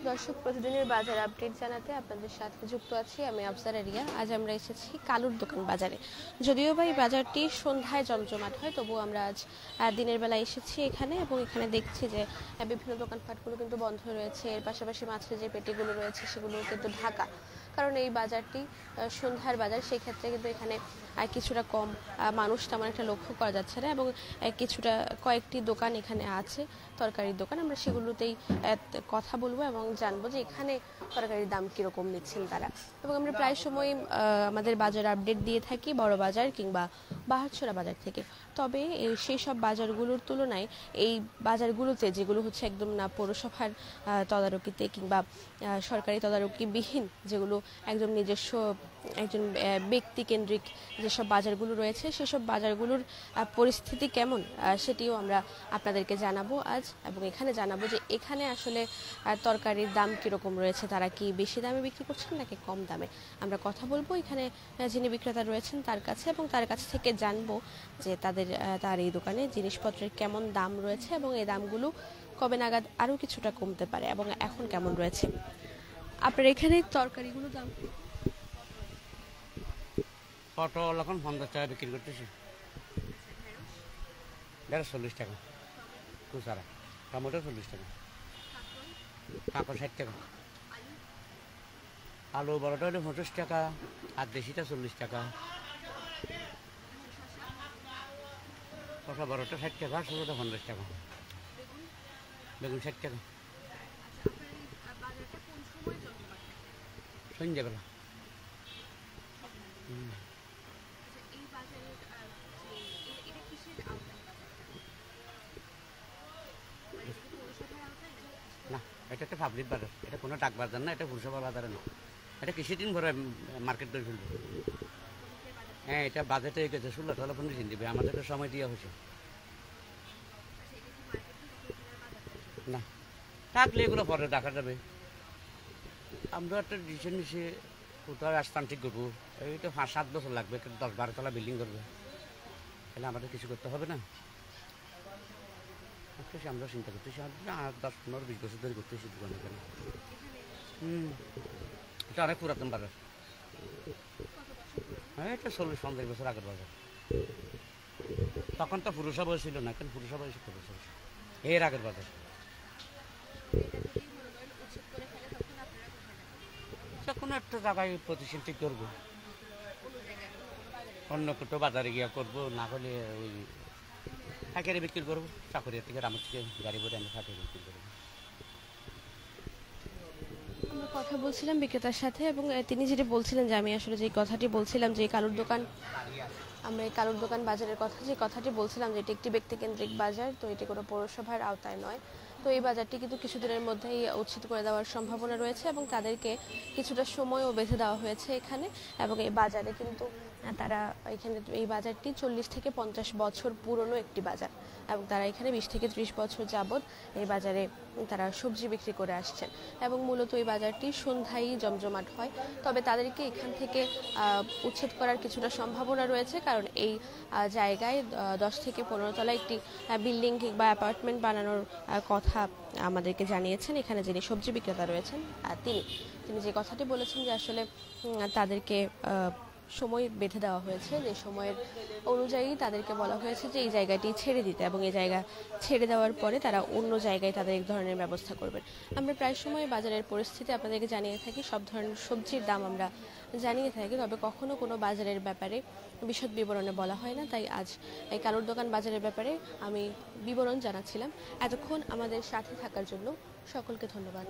দর্শক, প্রতিদিনের বাজার আপডেট জানাতে আপনাদের সাথে যুক্ত আছি আমি আফজার রিয়া। আজ আমরা এসেছি কালুর দোকান বাজারে। যদিও বা এই বাজারটি সন্ধ্যায় জমজমাট হয়, তবুও আমরা আজ দিনের বেলা এসেছি এখানে এবং এখানে দেখছি যে বিভিন্ন দোকানপাটগুলো কিন্তু বন্ধ রয়েছে। এর পাশাপাশি মাছের যে পেটিগুলো রয়েছে সেগুলো কিন্তু ঢাকা, কারণ এই বাজারটি সন্ধ্যার বাজার। সেই ক্ষেত্রে কিন্তু এখানে কিছুটা কম মানুষ তেমন একটা লক্ষ্য করা যাচ্ছে না এবং কিছুটা কয়েকটি দোকান এখানে আছে, তরকারির দোকান। আমরা সেগুলোতেই কথা বলবো এবং জানবো যে এখানে তরকারির দাম কীরকম নিচ্ছেন তারা। এবং আমরা প্রায় সময় আমাদের বাজার আপডেট দিয়ে থাকি বড় বাজার কিংবা বাহারছড়া বাজার থেকে। তবে সেই সব বাজারগুলোর তুলনায় এই বাজারগুলোতে, যেগুলো হচ্ছে একদম না পৌরসভার তদারকিতে কিংবা সরকারি তদারকিবিহীন, যেগুলো একদম নিজস্ব একজন ব্যক্তি কেন্দ্রিক যেসব বাজারগুলো রয়েছে, সেসব বাজারগুলোর পরিস্থিতি কেমন সেটিও আমরা আপনাদেরকে জানাবো আজ। এবং এখানে জানাবো যে এখানে আসলে তরকারির দাম কীরকম রয়েছে, তারা কি বেশি দামে বিক্রি করছেন নাকি কম দামে। আমরা কথা বলবো এখানে যিনি বিক্রেতা রয়েছেন তার কাছে এবং তার কাছ থেকে জানবো যে তার এই দোকানে জিনিসপত্রের কেমন দাম রয়েছে এবং এই দামগুলো কবে নাগাদ আরও কিছুটা কমতে পারে এবং এখন কেমন রয়েছে। আপনার এখানে তরকারিগুলো দাম? পটল এখন 50 টাকা বিক্রি করতেছি, 40 টাকা খুচরা। টমেটো 40 টাকা, কাঁকড় 60 টাকা, আলু বড়টা হলে 25 টাকা, আর দেশিটা 40 টাকা, কষা বড়টা 60 টাকা, ছোটোটা 50 টাকা, বেগুন 60 টাকা। সন্ধ্যাবেলা না, এটা একটা পাবলিক বাজার, এটা কোনো ডাক বাজার না, এটা পুরসভা বাজারে না, এটা কিছুদিন ভরে মার্কেট করে ফেলবে। হ্যাঁ, এটা বাজেটে গেছে 16 15 দিন দেবে, আমাদেরকে সময় দেওয়া হয়েছে। না, থাকলে এগুলো পরে দেখা যাবে। আমরা একটা ডিসিশন নিচে কোথাও স্থান ঠিক করবো, এই তো 5-7 বছর লাগবে, 10-12 তলা বিল্ডিং করবে, তাহলে আমাদের কিছু করতে হবে না। আমরা চিন্তা করতেছি, 10-15-20 বছর ধরে করতেছি দোকানে কেন। এটা অনেক পুরাতন বাজার। হ্যাঁ, এটা 40-50 বছর আগের বাজার। তখন তো পুরসভা ছিল না, এখন পুরসভা এসে করেছে, এর আগের বাজার। কোনো একটা জায়গায় প্রতিষ্ঠান ঠিক করবো, অন্য কোথাও বাজারে গিয়া করবো, না হলে ওই ফাঁকারি বিক্রি করবো, চাকরিয়া থেকে আমার থেকে গাড়ি ভরে আমি ফাঁকারি বিক্রি করবো। আমরা কথা বলছিলাম বিক্রেতার সাথে এবং তিনি যেটা বলছিলেন যে আমি আসলে যে কথাটি বলছিলাম যে কালুর দোকান, আমরা এই কালুর দোকান বাজারের কথা যে কথাটি বলছিলাম যে এটি একটি ব্যক্তিকেন্দ্রিক বাজার, তো এটি কোনো পৌরসভার আওতায় নয়। তো এই বাজারটি কিন্তু কিছুদিনের মধ্যেই উচ্ছেদ করে দেওয়ার সম্ভাবনা রয়েছে এবং তাদেরকে কিছুটা সময়ও বেঁধে দেওয়া হয়েছে এখানে। এবং এই বাজারে কিন্তু তারা এখানে এই বাজারটি 40 থেকে 50 বছর পুরনো একটি বাজার এবং তারা এখানে 20 থেকে 30 বছর যাবৎ এই বাজারে তারা সবজি বিক্রি করে আসছেন এবং মূলত এই বাজারটি সন্ধ্যায় জমজমাট হয়। তবে তাদেরকে এখান থেকে উচ্ছেদ করার কিছুটা সম্ভাবনা রয়েছে, কারণ এই জায়গায় 10 থেকে 15 তলা একটি বিল্ডিং কিংবা অ্যাপার্টমেন্ট বানানোর কথা আমাদেরকে জানিয়েছেন এখানে যিনি সবজি বিক্রেতা রয়েছেন। তিনি যে কথাটি বলেছেন যে আসলে তাদেরকে সময় বেঁধে দেওয়া হয়েছে, যে সময়ের অনুযায়ী তাদেরকে বলা হয়েছে যে এই জায়গাটি ছেড়ে দিতে এবং এই জায়গা ছেড়ে দেওয়ার পরে তারা অন্য জায়গায় তাদের এক ধরনের ব্যবস্থা করবেন। আমরা প্রায় সময় বাজারের পরিস্থিতি আপনাদেরকে জানিয়ে থাকি, সব ধরনের সবজির দাম আমরা জানিয়ে থাকি, তবে কখনো কোনো বাজারের ব্যাপারে বিশদ বিবরণে বলা হয় না। তাই আজ এই কালুর দোকান বাজারের ব্যাপারে আমি বিবরণ জানাচ্ছিলাম। এতক্ষণ আমাদের সাথে থাকার জন্য সকলকে ধন্যবাদ।